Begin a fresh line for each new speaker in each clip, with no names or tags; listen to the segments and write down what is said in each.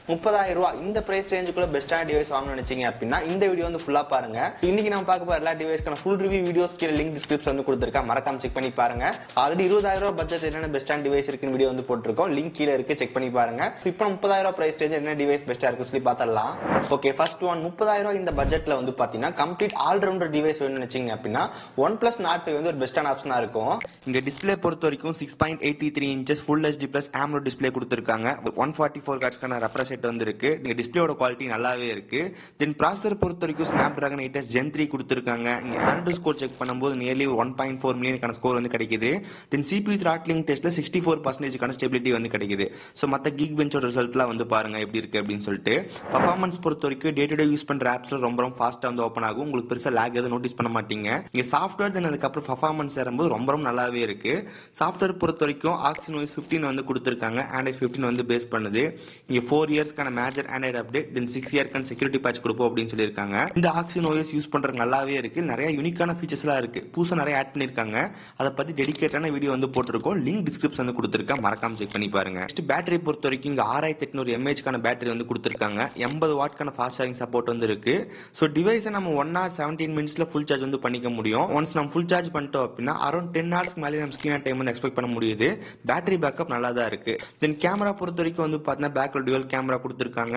30,000 இந்த பிரைஸ் ரேஞ்சுக்குள்ள பெஸ்டான டிவைஸ் வாங்கணும்னு நினைச்சீங்க அப்படின்னா இந்த வீடியோ வந்து ஃபுல்லா பாருங்க. இன்னைக்கு நம்ம பார்க்க போற எல்லா டிவைஸ்க்கான ஃபுல் ரிவ்யூ வீடியோஸ் கீழ லிங்க் டிஸ்கிரிப்ஷன் வந்து கொடுத்திருக்கேன், மறக்காம செக் பண்ணி பாருங்க. ஆல்ரெடி 20,000 பட்ஜெட் என்னென்ன பெஸ்டான டிவைஸ் இருக்குன்னு வீடியோ வந்து போட்டிருக்கோம், லிங்க் கீழ இருக்கு, செக் பண்ணி பாருங்க. இப்போ 30,000 பிரைஸ் ரேஞ்ச் என்ன டிவைஸ் பெஸ்டா இருக்குன்னு சொல்லி பார்த்தலாம். ஓகே, ஃபர்ஸ்ட் ஒன் 30,000 இந்த பட்ஜெட்ல வந்து பாத்தீங்கன்னா கம்ப்ளீட் ஆல்ரவுண்டர் டிவைஸ் வேணும்னு நினைச்சீங்க அப்படின்னா OnePlus Nord 5 வந்து ஒரு பெஸ்டான ஆப்ஷனா இருக்கும். இங்க டிஸ்பிளே பொறுத்த வரைக்கும் 6.83 inches full HD plus AMOLED display கொடுத்திருக்காங்க. 144 ஹெர்ட்ஸ்க்கான ரெஃப்ரெஷ் ரேட் வந்து இருக்கு. நீங்க டிஸ்பிளேயோட குவாலிட்டி நல்லாவே இருக்கு. தென் ப்ராசஸர் பொறுத்த வரைக்கும் Snapdragon 8s Gen 3 கொடுத்திருக்காங்க. இங்க Android ஸ்கோர் செக் பண்ணும்போது நியர்லி 1.4 மில்லியனுக்கான ஸ்கோர் வந்து கிடைக்குது. தென் CPU throttling டெஸ்ட்ல 64% ஸ்டெபிலிட்டி வந்து கிடைக்குது. சோ மத்த கீக் பெஞ்சோட ரிசல்ட்லாம் வந்து பாருங்க எப்படி இருக்கு அப்படின்னு சொல்லிட்டு. பெர்ஃபார்மன்ஸ் பொறுத்த வரைக்கும் டே டு டே யூஸ் பண்ற ஆப்ஸ்ல ரொம்ப ஃபாஸ்டா வந்து ஓபன் ஆகும். உங்களுக்கு பெருசா லாக் எதுவும் நோட்டீஸ் பண்ண மாட்டீங்க. இங்க சாஃப்ட்வேர் தென் அதுக்கப்புறம் பெர்ஃபார்மன்ஸ் ஏறும்போது ரொம்ப நல்லாவே இருக்கு. சாஃப்ட்வேர் பொறுத்த வரைக்கும் Oxygen 15 வந்து கொடுத்திருக்காங்க. Android 15 வந்து பேஸ் பண்ணுது. இங்க 4 இயர்ஸ்க்கான மேஜர் ஆண்ட்ராய்டு அப்டேட் தென் 6 இயர்க்கான செக்யூரிட்டி பேட்ச் கொடுப்போம் அப்படின்னு சொல்லியிருக்காங்க. இந்த Oxygen OS யூஸ் பண்றது நல்லாவே இருக்கு. நிறைய யூனிக்கான ஃபீச்சர்ஸ்லாம் இருக்கு, புதுசா நிறைய ஆட் பண்ணிருக்காங்க. அதை பத்தி டெடிகேட்டான வீடியோ வந்து போட்டிருக்கோம், லிங்க் டிஸ்கிரிப்ஷன் வந்து கொடுத்திருக்கேன், மறக்காம செக் பண்ணி பாருங்க. நெக்ஸ்ட் பேட்டரி பொறுத்த வரைக்கும் இங்க 6800 mAh பேட்டரி வந்து கொடுத்திருக்காங்க. 80 வாட்க்கான ஃபாஸ்ட் சார்ஜிங் சப்போர்ட் வந்து இருக்கு. சோ டிவைஸை நம்ம 1 hour 17 மினிட்ஸ்ல ஃபுல் சார்ஜ் வந்து பண்ணிக்க முடியும். ஒன்ஸ் நம்ம ஃபுல் சார்ஜ் பண்ணிட்டோம் அப்படின்னா அரௌண்ட் 10 hours மேலே நம்ம ஸ்கிரீன் டைம் வந்து எக்ஸ்பெக்ட் பண்ண முடியுது. பேட்டரி பேக்கப் நல்லா தான் இருக்கு. தென் கேமரா பொறுத்த வரைக்கும் வந்து பாத்தீங்கன்னா பேக்ல டுவல் கேமரா கொடுத்திருக்காங்க.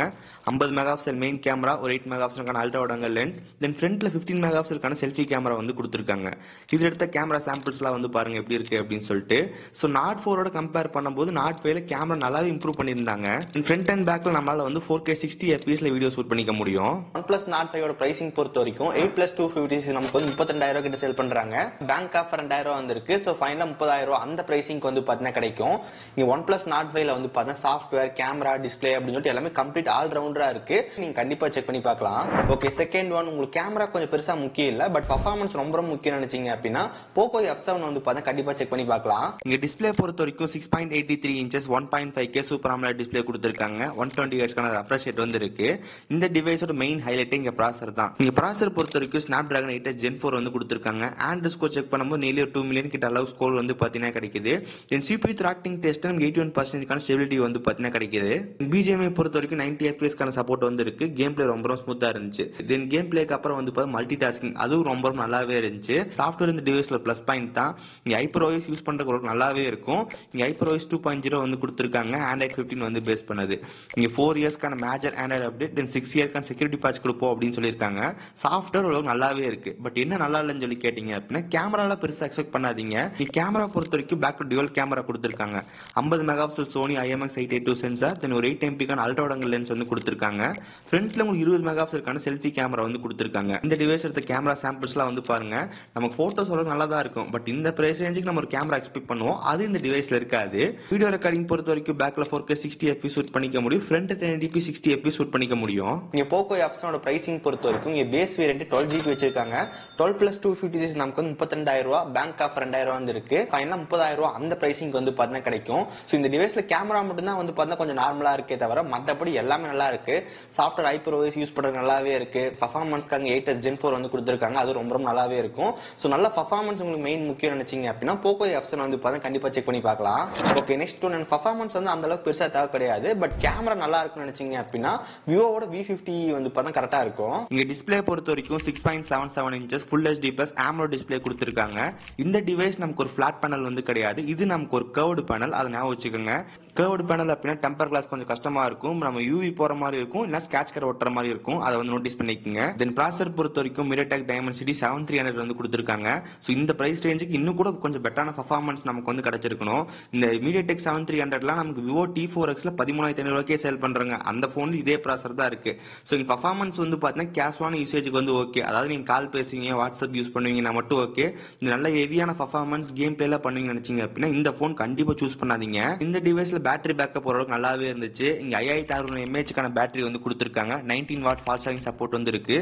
50 மெகா பிக்சல் மெயின் கேமரா, ஒரு 8 மெகா பிக்சலுக்கான ultra wide angle lens, then ஃப்ரண்ட்ல 15 மெகா பிக்சலுக்கான செல்ஃபி கேமரா வந்து கொடுத்திருக்காங்க. இதுல எடுத்த கேமரா சாம்பிள்ஸ்லாம் வந்து பாருங்க எப்படி இருக்கு அப்படின்னு சொல்லிட்டு. சோ Nord 4 கம்பேர் பண்ணும்போது Nord 5 கேமரா நல்லாவே இம்ப்ரூவ் பண்ணியிருந்தாங்க. ஃப்ரண்ட் அண்ட் பேக்ல நம்மளால வந்து 4K 60 fps வீடியோ ஷூட் பண்ணிக்க முடியும். OnePlus Nord 5 பிரைசிங் பொறுத்த வரைக்கும் 8+250 நமக்கு வந்து 32,000 கிட்ட சேல் பண்றாங்க. பேங்க் ஆஃபர் 2,000 வந்திருக்கு. சோ ஃபைனலா 30,000 அந்த பிரைசிங்க்கு வந்து பாத்தீங்கன்னா கிடைக்கும். இங்க OnePlus Nord 5 வந்து பாத்தீங்கன்னா சாஃப்ட்வேர், கேமரா, டிஸ்பிளே அப்படின்னு சொல்லிட்டு எல்லாமே கம்ப்ளீட் ஆல் ரவுண்டரா இருக்கு. நீங்க கண்டிப்பா செக் பண்ணி பார்க்கலாம். ஓகே, செகண்ட் ஒன் உங்களுக்கு கேமரா கொஞ்சம் பெருசா முக்கியம் இல்ல, பட் பெர்ஃபார்மன்ஸ் ரொம்ப முக்கியம் நினைச்சீங்க அப்படின்னா Poco F7 வந்து பாத்தீங்கன்னா கண்டிப்பா செக் பண்ணி பார்க்கலாம். இங்க டிஸ்பிளே பொறுத்த வரைக்கும் 6.83 inches 1.5K super AMOLED display கொடுத்திருக்காங்க. 120 ஹெர்ட்ஸ்க்கான ரெஃப்ரெஷ் ரேட் வந்து இருக்கு. இந்த டிவைஸோட மெயின் ஹைலைட் இங்க ப்ராசஸர் தான். இங்க ப்ராசஸர் பொறுத்த வரைக்கும் Snapdragon 8s Gen 4 வந்து கொடுத்திருக்காங்க. Android ஸ்கோர் செக் பண்ணும்போது nearly 2 மில்லியன் கிட்ட அளவு ஸ்கோர் வந்து பாத்தீங்கன்னா கிடைக்குது. தென் CPU throttling டெஸ்ட் 81% ஸ்டெபிலிட்டி வந்து பாத்தீங்கன்னா கிடைக்குது. BGMI பொறுத்த வரைக்கும் 90 fps சப்போர்ட் வந்து இருக்கு. கேம் பிளே ரொம்ப ஸ்மூத்தா இருந்துச்சு. தென் கேம் பிளேக்கு அப்புறம் வந்து மல்டி டாஸ்கிங் அதுவும் ரொம்ப நல்லாவே இருந்துச்சு. சாஃப்ட்வேர் இந்த டிவைஸ்ல பிளஸ் பாயிண்ட் தான். இங்க HyperOS யூஸ் பண்றதுக்கு நல்லாவே இருக்கும். இங்க HyperOS 2.0 வந்து கொடுத்திருக்காங்க. Android 15 வந்து பேஸ் பண்ணது. இங்க 4 இயர்ஸ்க்கான மேஜர் ஆண்ட்ராய்டு அப்டேட் தென் 6 இயர்க்கான செக்யூரிட்டி பேட்ச் கொடுப்போம் அப்படின்னு சொல்லியிருக்காங்க. சாஃப்ட்வேர் ஓரளவு நல்லாவே இருக்கு. பட் என்ன நல்லா இல்லைன்னு சொல்லி கேட்டீங்க அப்படின்னா கேமரால பெருசா எக்ஸ்பெக்ட் பண்ணாதீங்க. இங்க கேமரா பொறுத்த வரைக்கும் பேக் டுவல் கேமரா கொடுத்திருக்காங்க. 50 mega pixel Sony IMX882 sensor, then ஒரு 8 MP ultra wide angle lens வந்து கொடுத்திருக்காங்க. ஃப்ரண்ட்ல உங்களுக்கு 20 மெகா பிக்சலுக்கான செல்ஃபி கேமரா வந்து கொடுத்திருக்காங்க. இந்த டிவைஸ் எடுத்த கேமரா சாம்பிள்ஸ்லாம் வந்து பாருங்க. நமக்கு போட்டோஸ் ஓரளவு நல்லா தான் இருக்கும். பட் இந்த பிரைஸ் ரேஞ்சுக்கு நம்ம ஒரு கேமரா எக்ஸ்பெக்ட் பண்ணுவோம், அது இந்த டிவைஸ்ல இருக்காது. வீடியோ ரெக்கார்டிங் பொறுத்த வரைக்கும் பேக்ல 4K 60 fps ஷூட் பண்ணிக்க முடியும். ஃப்ரண்ட் 1080p 60 fps ஷூட் பண்ணிக்க முடியும். இங்க Poco F7 பிரைசிங் பொறுத்த வரைக்கும் இங்க பேஸ் வேரியன்ட் 12GB வச்சிருக்காங்க. 12+256 நமக்கு வந்து 32,000, பேங்க் ஆஃபர் 2,000 வந்து இருக்கு. ஃபைனலா 30,000 அந்த பிரைசிங் வந்து பாத்தீங்கன்னா கிடைக்கும். சோ இந்த டிவைஸ்ல கேமரா மட்டும் தான் வந்து பாத்தீங்கன்னா கொஞ்சம் நார்மலா இருக்கே தவிர மத்தபடி எல்லாமே நல்லா இருக்கு. சாஃப்ட்வேர் HyperOS யூஸ் பண்றது நல்லாவே இருக்கு. பெர்ஃபார்மன்ஸ்க்காக 8s Gen 4 வந்து கொடுத்திருக்காங்க, அது ரொம்ப நல்லாவே இருக்கும். சோ நல்ல பெர்ஃபார்மன்ஸ் உங்களுக்கு மெயின் முக்கியம் நினைச்சீங்க அப்படின்னா Poco F7 வந்து பாத்தீங்கன்னா கண்டிப்பா செக் பண்ணி பார்க்கலாம். ஓகே, நெக்ஸ்ட் ஒன் பெர்ஃபார்மன்ஸ் வந்து அந்த அளவுக்கு பெருசா தேவை கிடையாது. பட் கேமரா நல்லா இருக்குன்னு நினைச்சீங்க அப்படின்னா விவோவோட V50 வந்து பார்த்தா கரெக்டா இருக்கும். இங்க டிஸ்பிளே பொறுத்த வரைக்கும் 6.77 inches full HD plus AMOLED display கொடுத்திருக்காங்க. இந்த டிவைஸ் நமக்கு ஒரு ஃபிளாட் பேனல் வந்து கிடையாது, இது நமக்கு ஒரு கர்வ்டு பேனல். அதை ஞாபகம் வச்சுக்கோங்க. கர்வ்டு பேனல் அப்படின்னா டெம்பர் கிளாஸ் கொஞ்சம் கஷ்டமா இருக்கும். நம்ம UV போற மாதிரி இருக்கும், இல்ல ஸ்கேட்ச் கர் ஒட்டுற மாதிரி இருக்கும். அதை வந்து நோட்டீஸ் பண்ணிக்கோங்க. தென் ப்ராசஸர் பொறுத்த வரைக்கும் MediaTek Dimensity 7300 வந்து கொடுத்திருக்காங்க. சோ இந்த பிரைஸ் ரேஞ்சுக்கு இன்னும் கூட கொஞ்சம் பெட்டரான பெர்ஃபார்மன்ஸ் நமக்கு வந்து கிடைச்சிருக்கணும். இந்த MediaTek 7300லாம் நமக்கு Vivo T4Xல 13,500 சேல் பண்றாங்க. அந்த போன்ல இதே ப்ராசஸர் தான் இருக்கு. சோ இந்த பெர்ஃபார்மன்ஸ் வந்து பாத்தீங்கன்னா கேஷுவலான யூசேஜுக்கு வந்து ஓகே. அதாவது நீங்க கால் பேசுவீங்க, வாட்ஸ்அப் யூஸ் பண்ணுவீங்கன்னா மட்டும் ஓகே. இந்த நல்ல ஹெவியான பெர்ஃபார்மன்ஸ் கேம் பிளேல பண்ணுவீங்க நினைச்சீங்க அப்படின்னா இந்த போன் கண்டிப்பா சூஸ் பண்ணாதீங்க. இந்த டிவைஸ்ல பேட்டரி பேக்கப் ஓரளவுக்கு நல்லாவே இருந்துச்சு. இங்க 5600 mAh பேட்டரி வந்து கொடுத்திருக்காங்க. 19 வாட் ஃபாஸ்ட் சார்ஜிங் சப்போர்ட் வந்து இருக்கு.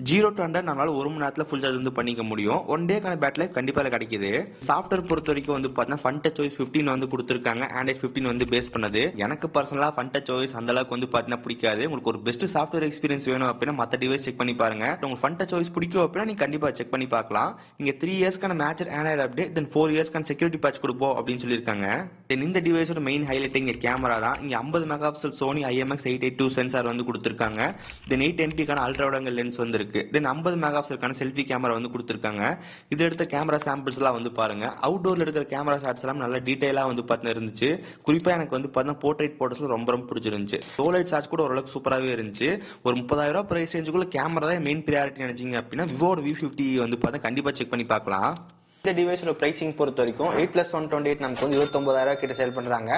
0 to 100 நம்மளால 1 மணி நேரத்துல ஃபுல் சார்ஜ் வந்து பண்ணிக்க முடியும். 1 டேக்கான பேட்டரி கண்டிப்பா கிடைக்குது. சாஃப்ட்வேர் பொறுத்த வரைக்கும் வந்து பாத்தீங்கன்னா FunTouchOS 15 வந்து கொடுத்திருக்காங்க. Android 15 வந்து பேஸ் பண்ணது. எனக்கு பர்சனலா FunTouchOS அந்த அளவுக்கு வந்து பாத்தீங்கன்னா பிடிக்காது. உங்களுக்கு ஒரு பெஸ்ட் சாஃப்ட்வேர் எக்ஸ்பீரியன்ஸ் வேணும் அப்படின்னா மத்த டிவைஸ் செக் பண்ணி பாருங்க. உங்களுக்கு FunTouchOS பிடிக்கும் அப்படின்னா நீங்க கண்டிப்பா செக் பண்ணி பார்க்கலாம். இங்க 3 இயர்ஸ்க்கான மேஜர் ஆண்ட்ராய்டு அப்டேட் தென் 4 இயர்ஸ்க்கான செக்யூரிட்டி பேட்ச் கொடுப்போம் அப்படின்னு சொல்லியிருக்காங்க. தென் இந்த டிவைஸோட மெயின் ஹைலைட் இங்க கேமரா தான். இங்க 50 mega pixel Sony IMX882 sensor வந்து கொடுத்திருக்காங்க. தென் 8MP அல்ட்ரா வைட் லென்ஸ் வந்து இருக்கு. தென் 50 மெகா பிக்சலுக்கான செல்ஃபி கேமரா வந்து கொடுத்திருக்காங்க. இது எடுத்த கேமரா சாம்பிள்ஸ் எல்லாம் வந்து பாருங்க. அவுட்டோர்ல இருக்கிற கேமரா ஷாட்ஸ் எல்லாம் நல்ல டீடைலா வந்து பார்த்தா இருந்துச்சு. குறிப்பா எனக்கு வந்து பார்த்தா போர்ட்ரேட் போட்டோஸ்ல ரொம்ப ரொம்ப பிடிச்சிருந்துச்சு. லோ லைட் ஷாட்ஸ் கூட ஓரளவுக்கு சூப்பராகவே இருந்துச்சு. ஒரு 30,000 பிரைஸ் ரேஞ்சுக்குள்ள கேமரா தான் மெயின் ப்ரியாரிட்டி நினைச்சீங்க அப்படின்னா விவோட V50 வந்து பார்த்தா கண்டிப்பா செக் பண்ணி பார்க்கலாம். இந்த டிவைஸோட பிரைசிங் பொறுத்த வரைக்கும் 8+128 நமக்கு வந்து 29,000 கிட்ட சேல் பண்றாங்க.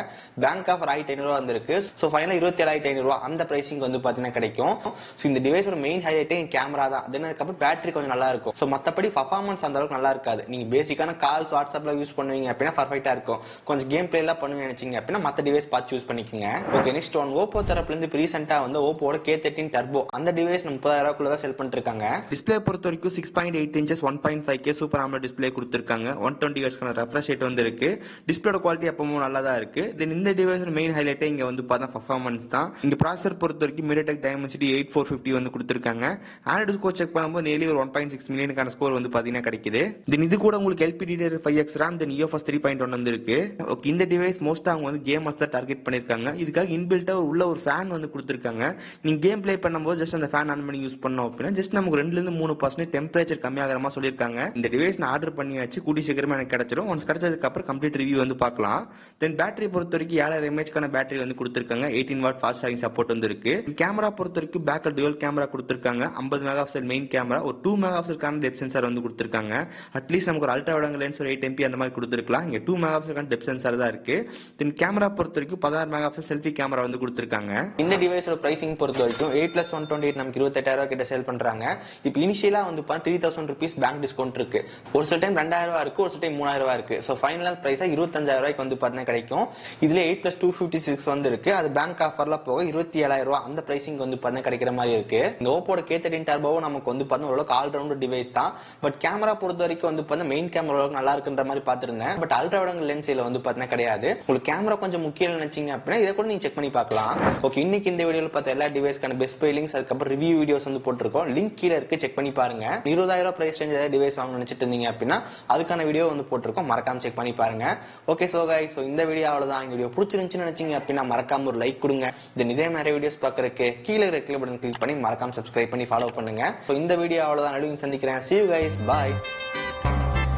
பேங்க் ஆஃபர் 1,500 வந்திருக்கு. ஸோ ஃபைனல் 27,500 அந்த பிரைசிங் வந்து பாத்தீங்கன்னா கிடைக்கும். ஸோ இந்த டிவைஸோட மெயின் ஹைலைட்டே கேமரா தான். தென் அதுக்கப்புறம் பேட்டரி கொஞ்சம் நல்லா இருக்கும். ஸோ மற்றபடி பர்ஃபார்மன்ஸ் அந்த அளவுக்கு நல்லா இருக்காது. நீங்க பேசிக்கான கால்ஸ் வாட்ஸ்அப்ல யூஸ் பண்ணுவீங்க அப்படின்னா பர்ஃபெக்டா இருக்கும். கொஞ்சம் கேம் பிளே எல்லாம் பண்ணுவீங்க நினைச்சீங்க அப்படின்னா மற்ற டிவைஸ் பார்த்து யூஸ் பண்ணிக்கோங்க. ஓகே, நெக்ஸ்ட் ஒன் ஓப்போ தரப்புல இருந்து ரீசெண்டா வந்து ஓப்போட K13 டர்போ அந்த டிவைஸ் 30,000 தான் செல் பண்ணிட்டு இருக்காங்க. டிஸ்பிளே பொறுத்த வரைக்கும் 6.8 inches 1.5K super AMOLED display கொடுத்திருக்காங்க. 120 Hz ரெஃப்ரெஷ் ரேட் வந்து இருக்கு. டிஸ்பிளேட குவாலிட்டி எப்பவும் நல்லா தான் இருக்கு. தென் இந்த டிவைஸோட மெயின் ஹைலைட்டே இங்க வந்து பார்த்தா பர்ஃபார்மன்ஸ் தான். இங்க ப்ராசஸர் பொறுத்த வரைக்கும் MediaTek Dimensity 8450 வந்து கொடுத்திருக்காங்க. ஆண்ட்ராய்டு ஸ்கோர் செக் பண்ணும்போது nearly ஒரு 1.6 மில்லியனுக்கான ஸ்கோர் வந்து பாத்தீங்கன்னா கிடைக்குது. தென் இது கூட உங்களுக்கு LPDDR5X RAM தென் UFS 3.1 வந்து இருக்கு. ஓகே, இந்த டிவைஸ் மோஸ்டா அவங்க வந்து கேமர்ஸ் தான் டார்கெட் பண்ணிருக்காங்க. இதுக்காக இன்பில்ட்டா உள்ள ஒரு ஃபேன் வந்து கொடுத்திருக்காங்க. நீங்க கேம் பிளே பண்ணும்போது ஜஸ்ட் அந்த ஃபேன் ஆன் பண்ணி யூஸ் பண்ணோம் அப்படின்னா ஜஸ்ட் நமக்கு 2-3% டெம்பரேச்சர் கம்மியாகிற மாதிரி சொல்லியிருக்காங்க. இந்த டிவைஸ் நான் ஆர்டர் பண்ணியாச்சு. கூடி சீக்கிரமா எனக்கு கிடைச்சிடும். ஒன்ஸ் கிடைச்சதுக்கு அப்புறம் கம்ப்ளீட் ரிவ்யூ வந்து பார்க்கலாம். தென் பேட்டரி பொறுத்த வரைக்கும் 7000 mAh பேட்டரி வந்து கொடுத்திருக்காங்க. 18 வாட் ஃபாஸ்ட் சார்ஜிங் சப்போர்ட் வந்து இருக்கு. கேமரா பொறுத்த வரைக்கும் பேக்ல டுவல் கேமரா கொடுத்திருக்காங்க. 50 மெகா பிக்சல் மெயின் கேமரா, ஒரு 2 மெகா பிக்சல் டெப்த் சென்சார் வந்து கொடுத்திருக்காங்க. அட்லீஸ்ட் நமக்கு ஒரு அல்ட்ரா வைட் லென்ஸ் ஒரு 8MP அந்த மாதிரி கொடுத்திருக்கலாம். இங்க 2 மெகா பிக்சல் டெப்த் சென்சார் தான் இருக்கு. தென் கேமரா பொறுத்த வரைக்கும் 16 மெகா பிக்சல் செல்ஃபி கேமரா வந்து கொடுத்திருக்காங்க. இந்த டிவைஸோட பிரைசிங் பொறுத்த வரைக்கும் 8+128 நமக்கு 28,000 கிட்ட சேல் பண்றாங்க. இப்போ இனிஷியலா வந்து 3,000 rupees பேங்க் டிஸ்கவுண்ட் இருக்கு. ஒரு சில டைம் 2,000 இருக்கு, ஒரு சில டைம் 3,000 இருக்கு. சோ ஃபைனல் பிரைஸா 25,000 வந்து பார்த்தா கிடைக்கும். இதுல 8+256 வந்து இருக்கு. அது பேங்க் ஆஃபர்ல போக 27,000 அந்த பிரைசிங் வந்து பார்த்தா கிடைக்கிற மாதிரி இருக்கு. இந்த ஓப்போட K13 டர்போ நமக்கு வந்து பார்த்தா ஓரளவுக்கு ஆல் ரவுண்ட் டிவைஸ் தான். பட் கேமரா பொறுத்த வரைக்கும் வந்து பார்த்தா மெயின் கேமரா ஓரளவுக்கு நல்லா இருக்குன்ற மாதிரி பார்த்திருந்தேன். பட் அல்ட்ரா வைட் லென்ஸ் இதுல வந்து பார்த்தா கிடையாது. உங்களுக்கு கேமரா கொஞ்சம் முக்கியம் நினைச்சீங்க அப்படின்னா இதை கூட நீங்க செக் பண்ணி பார்க்கலாம். ஓகே, இன்னைக்கு இந்த வீடியோல பார்த்த எல்லா டிவைஸ்க்கான பெஸ்ட் பை லிங்க்ஸ் அதுக்கப்புறம் ரிவ்யூ வீடியோஸ் வந்து போட்டிருக்கோம். லிங்க் கீழே இருக்கு, செக் பண்ணி பாருங்க. 20,000 பிரைஸ் ரேஞ்ச் ஏதாவது டிவைஸ் வாங்க நினைச்சிட்டு இருந்தீங்க அப்படின்னா அதுக்கான வீடியோ வந்து போட்டிருக்கோம். மறக்காம செக் பண்ணி பாருங்க. ஓகே, சோ கைஸ், இந்த வீடியோ அவ்வளவுதான். இந்த வீடியோ பிடிச்சிருந்துச்சுன்னு நினைச்சீங்க அப்படின்னா மறக்காம ஒரு லைக் கொடுங்க. தென் இதே மாதிரி வீடியோஸ் பார்க்கறதுக்கு கீழே இருக்கிற பட்டன் கிளிக் பண்ணி மறக்காம சப்ஸ்கிரைப் பண்ணி ஃபாலோ பண்ணுங்க. சோ இந்த வீடியோ அவ்வளவுதான். நடுவில் சந்திக்கிறேன். See you guys. Bye.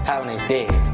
Have a nice day.